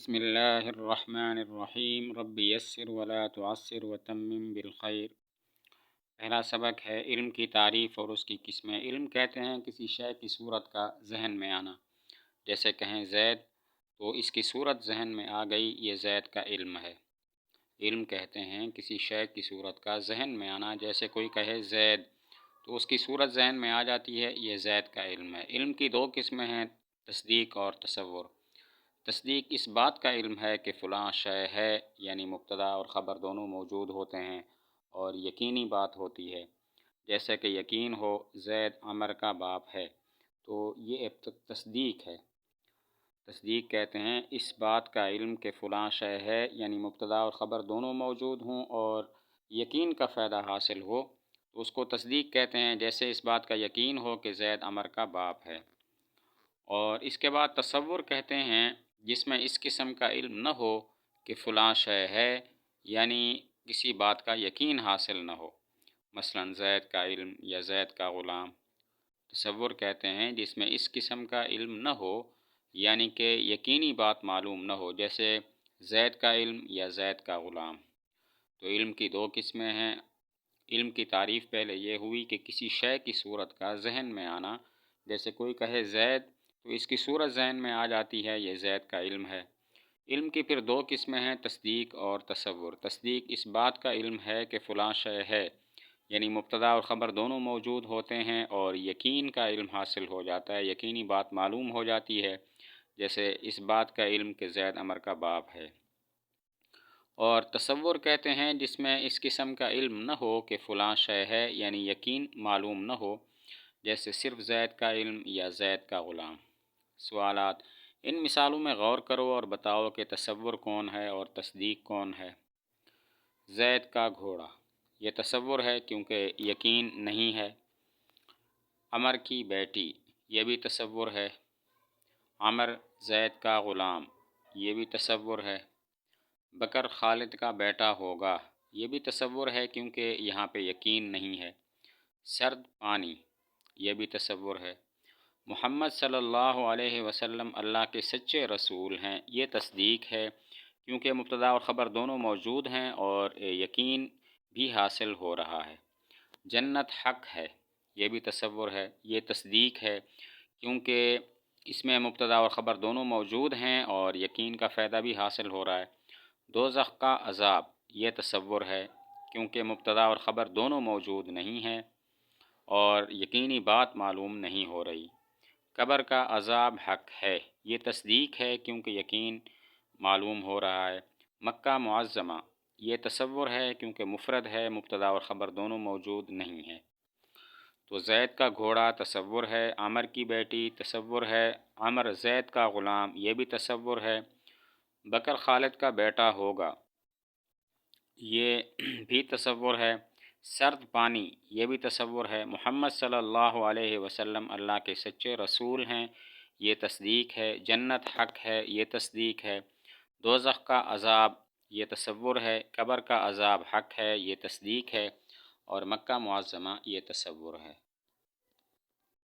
بسم اللہ الرحمن الرحیم رب یسر ولا تعسر وتمم بالخیر۔ پہلا سبق ہے علم کی تعریف اور اس کی قسمیں۔ علم کہتے ہیں کسی شے کی صورت کا ذہن میں آنا، جیسے کہیں زید تو اس کی صورت ذہن میں آ گئی، یہ زید کا علم ہے۔ علم کہتے ہیں کسی شے کی صورت کا ذہن میں آنا، جیسے کوئی کہے زید تو اس کی صورت ذہن میں آ جاتی ہے، یہ زید کا علم ہے۔ علم کی دو قسمیں ہیں، تصدیق اور تصور۔ تصدیق اس بات کا علم ہے کہ فلاں شے ہے، یعنی مبتدا اور خبر دونوں موجود ہوتے ہیں اور یقینی بات ہوتی ہے، جیسے کہ یقین ہو زید عمر کا باپ ہے، تو یہ ایک تصدیق ہے۔ تصدیق کہتے ہیں اس بات کا علم کہ فلاں شے ہے، یعنی مبتدا اور خبر دونوں موجود ہوں اور یقین کا فائدہ حاصل ہو، تو اس کو تصدیق کہتے ہیں، جیسے اس بات کا یقین ہو کہ زید عمر کا باپ ہے۔ اور اس کے بعد تصور کہتے ہیں جس میں اس قسم کا علم نہ ہو کہ فلاں شے ہے، یعنی کسی بات کا یقین حاصل نہ ہو، مثلا زید کا علم یا زید کا غلام۔ تصور کہتے ہیں جس میں اس قسم کا علم نہ ہو، یعنی کہ یقینی بات معلوم نہ ہو، جیسے زید کا علم یا زید کا غلام۔ تو علم کی دو قسمیں ہیں۔ علم کی تعریف پہلے یہ ہوئی کہ کسی شے کی صورت کا ذہن میں آنا، جیسے کوئی کہے زید تو اس کی صورت ذہن میں آ جاتی ہے، یہ زید کا علم ہے۔ علم کی پھر دو قسمیں ہیں، تصدیق اور تصور۔ تصدیق اس بات کا علم ہے کہ فلاں شے ہے، یعنی مبتدا اور خبر دونوں موجود ہوتے ہیں اور یقین کا علم حاصل ہو جاتا ہے، یقینی بات معلوم ہو جاتی ہے، جیسے اس بات کا علم کہ زید عمر کا باپ ہے۔ اور تصور کہتے ہیں جس میں اس قسم کا علم نہ ہو کہ فلاں شے ہے، یعنی یقین معلوم نہ ہو، جیسے صرف زید کا علم یا زید کا غلام۔ سوالات: ان مثالوں میں غور کرو اور بتاؤ کہ تصور کون ہے اور تصدیق کون ہے۔ زید کا گھوڑا، یہ تصور ہے کیونکہ یقین نہیں ہے۔ عمر کی بیٹی، یہ بھی تصور ہے۔ عمر زید کا غلام، یہ بھی تصور ہے۔ بکر خالد کا بیٹا ہوگا، یہ بھی تصور ہے کیونکہ یہاں پہ یقین نہیں ہے۔ سرد پانی، یہ بھی تصور ہے۔ محمد صلی اللہ علیہ وسلم اللہ کے سچے رسول ہیں، یہ تصدیق ہے کیونکہ مبتدا اور خبر دونوں موجود ہیں اور یقین بھی حاصل ہو رہا ہے۔ جنت حق ہے، یہ بھی تصور ہے، یہ تصدیق ہے کیونکہ اس میں مبتدا اور خبر دونوں موجود ہیں اور یقین کا فائدہ بھی حاصل ہو رہا ہے۔ دوزخ کا عذاب، یہ تصور ہے کیونکہ مبتدا اور خبر دونوں موجود نہیں ہیں اور یقینی بات معلوم نہیں ہو رہی۔ قبر کا عذاب حق ہے، یہ تصدیق ہے کیونکہ یقین معلوم ہو رہا ہے۔ مکہ معظمہ، یہ تصور ہے کیونکہ مفرد ہے، مبتدا اور خبر دونوں موجود نہیں ہیں۔ تو زید کا گھوڑا تصور ہے، عمر کی بیٹی تصور ہے، عمر زید کا غلام یہ بھی تصور ہے، بکر خالد کا بیٹا ہوگا یہ بھی تصور ہے، سرد پانی یہ بھی تصور ہے، محمد صلی اللہ علیہ وسلم اللہ کے سچے رسول ہیں یہ تصدیق ہے، جنت حق ہے یہ تصدیق ہے، دوزخ کا عذاب یہ تصور ہے، قبر کا عذاب حق ہے یہ تصدیق ہے، اور مکہ معظمہ یہ تصور ہے۔